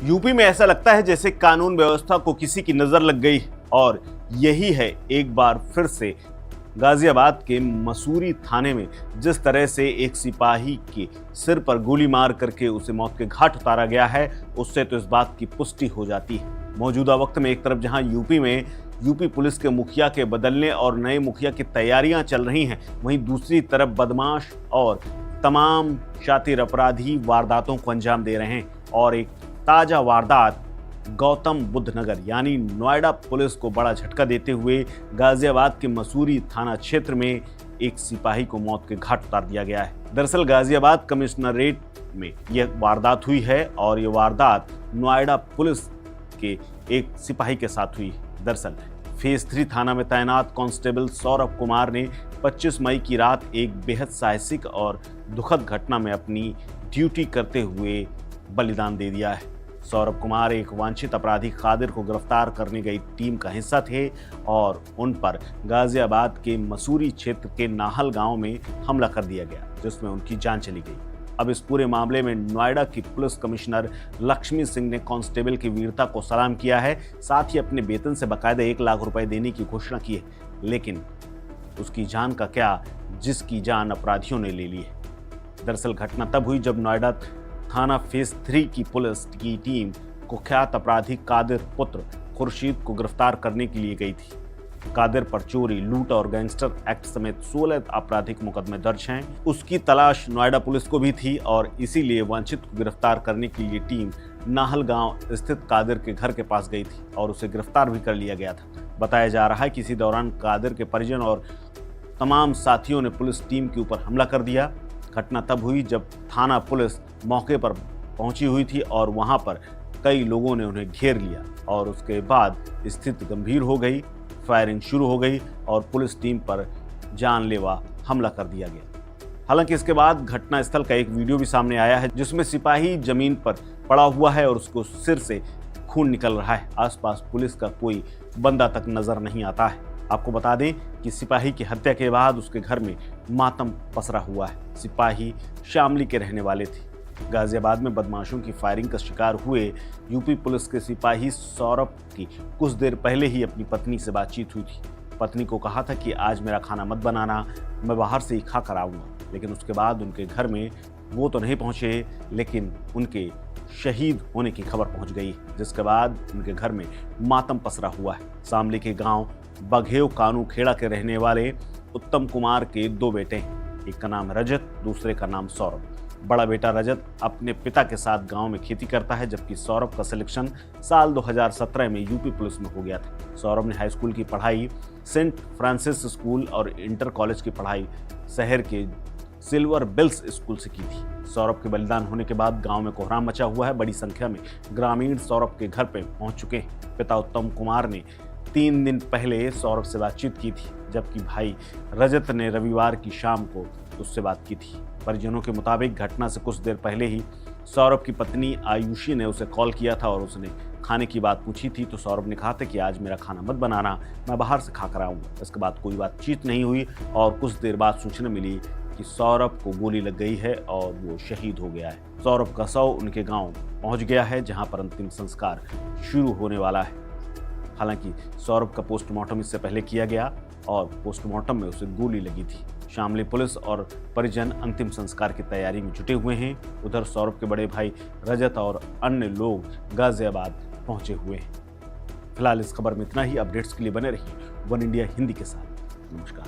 UP में ऐसा लगता है जैसे कानून व्यवस्था को किसी की नजर लग गई और यही है एक बार फिर से गाजियाबाद के मसूरी थाने में जिस तरह से एक सिपाही के सिर पर गोली मार करके उसे मौत के घाट उतारा गया है, उससे तो इस बात की पुष्टि हो जाती है। मौजूदा वक्त में एक तरफ जहां यूपी पुलिस के मुखिया के बदलने और नए मुखिया की तैयारियां चल रही हैं, वहीं दूसरी तरफ बदमाश और तमाम शातिर अपराधी वारदातों को अंजाम दे रहे हैं। और एक ताजा वारदात गौतम बुद्ध नगर यानी नोएडा पुलिस को बड़ा झटका देते हुए गाजियाबाद के मसूरी थाना क्षेत्र में एक सिपाही को मौत के घाट उतार दिया गया है। दरअसल गाजियाबाद कमिश्नरेट में यह वारदात हुई है और यह वारदात नोएडा पुलिस के एक सिपाही के साथ हुई है। दरअसल फेज 3 थाना में तैनात कांस्टेबल सौरभ कुमार ने 25 मई की रात एक बेहद साहसिक और दुखद घटना में अपनी ड्यूटी करते हुए बलिदान दे दिया है। सौरभ कुमार एक वांछित अपराधी कादिर को गिरफ्तार करने गई टीम का हिस्सा थे और उन पर गाजियाबाद के मसूरी क्षेत्र के नाहल गांव में हमला कर दिया गया, जिसमें उनकी जान चली गई। अब इस पूरे मामले में नोएडा की पुलिस कमिश्नर लक्ष्मी सिंह ने कांस्टेबल की वीरता को सलाम किया है, साथ ही अपने वेतन से बकायदा 1 लाख रुपए देने की घोषणा की है। लेकिन उसकी जान का क्या, जिसकी जान अपराधियों ने ले ली है। दरअसल घटना तब हुई जब नोएडा थाना फेज 3 की पुलिस की टीम कुख्यात अपराधी कादिर पुत्र खुर्शीद को गिरफ्तार करने के लिए गई थी। कादिर पर चोरी, लूट और गैंगस्टर एक्ट समेत 16 आपराधिक मुकदमे दर्ज हैं। उसकी तलाश नोएडा पुलिस को भी थी और इसीलिए वांछित को गिरफ्तार करने के लिए टीम नाहल गांव स्थित कादिर के घर के पास गई थी और उसे गिरफ्तार भी कर लिया गया था। बताया जा रहा है कि इसी दौरान कादिर के परिजन और तमाम साथियों ने पुलिस टीम के ऊपर हमला कर दिया। घटना तब हुई जब थाना पुलिस मौके पर पहुंची हुई थी और वहां पर कई लोगों ने उन्हें घेर लिया और उसके बाद स्थिति गंभीर हो गई, फायरिंग शुरू हो गई और पुलिस टीम पर जानलेवा हमला कर दिया गया। हालांकि इसके बाद घटनास्थल का एक वीडियो भी सामने आया है जिसमें सिपाही जमीन पर पड़ा हुआ है और उसको सिर से खून निकल रहा है। आसपास पुलिस का कोई बंदा तक नजर नहीं आता है। आपको बता दें कि सिपाही की हत्या के बाद उसके घर में मातम पसरा हुआ है। सिपाही शामली के रहने वाले थे। गाजियाबाद में बदमाशों की फायरिंग का शिकार हुए यूपी पुलिस के सिपाही सौरभ की कुछ देर पहले ही अपनी पत्नी से बातचीत हुई थी। पत्नी को कहा था कि आज मेरा खाना मत बनाना, मैं बाहर से ही खा कर आऊँगा। लेकिन उसके बाद उनके घर में वो तो नहीं पहुँचे, लेकिन उनके शहीद होने की खबर पहुंच गई, जिसके बाद उनके घर में मातम पसरा हुआ है। शामली के गांव बघेव कानू खेड़ा के रहने वाले उत्तम कुमार के 2 बेटे हैं। एक का नाम रजत, दूसरे का नाम सौरभ। बड़ा बेटा रजत अपने पिता के साथ गांव में खेती करता है, जबकि सौरभ का सिलेक्शन साल 2017 में यूपी पुलिस में हो गया था। सौरभ ने हाई स्कूल की पढ़ाई सेंट फ्रांसिस स्कूल और इंटर कॉलेज की पढ़ाई शहर के सिल्वर बिल्स स्कूल से की थी। सौरभ के बलिदान होने के बाद गांव में कोहराम मचा हुआ है। बड़ी संख्या में ग्रामीण सौरभ के घर पे पहुंच चुके हैं। पिता उत्तम कुमार ने 3 दिन पहले सौरभ से बातचीत की थी, जबकि भाई रजत ने रविवार की शाम को उससे बात की थी। परिजनों के मुताबिक घटना से कुछ देर पहले ही सौरभ की पत्नी आयुषी ने उसे कॉल किया था और उसने खाने की बात पूछी थी, तो सौरभ ने कहा था कि आज मेरा खाना मत बनाना, मैं बाहर से खा कर आऊँगा। इसके बाद कोई बातचीत नहीं हुई और कुछ देर बाद सूचना मिली कि सौरभ को गोली लग गई है और वो शहीद हो गया है। सौरभ का शव उनके गांव पहुंच गया है, जहां पर अंतिम संस्कार शुरू होने वाला है। हालांकि सौरभ का पोस्टमार्टम इससे पहले किया गया और पोस्टमार्टम में उसे गोली लगी थी। शामली पुलिस और परिजन अंतिम संस्कार की तैयारी में जुटे हुए हैं। उधर सौरभ के बड़े भाई रजत और अन्य लोग गाजियाबाद पहुंचे हुए हैं। फिलहाल इस खबर में इतना ही। अपडेट्स के लिए बने रहिए वन इंडिया हिंदी के साथ। नमस्कार।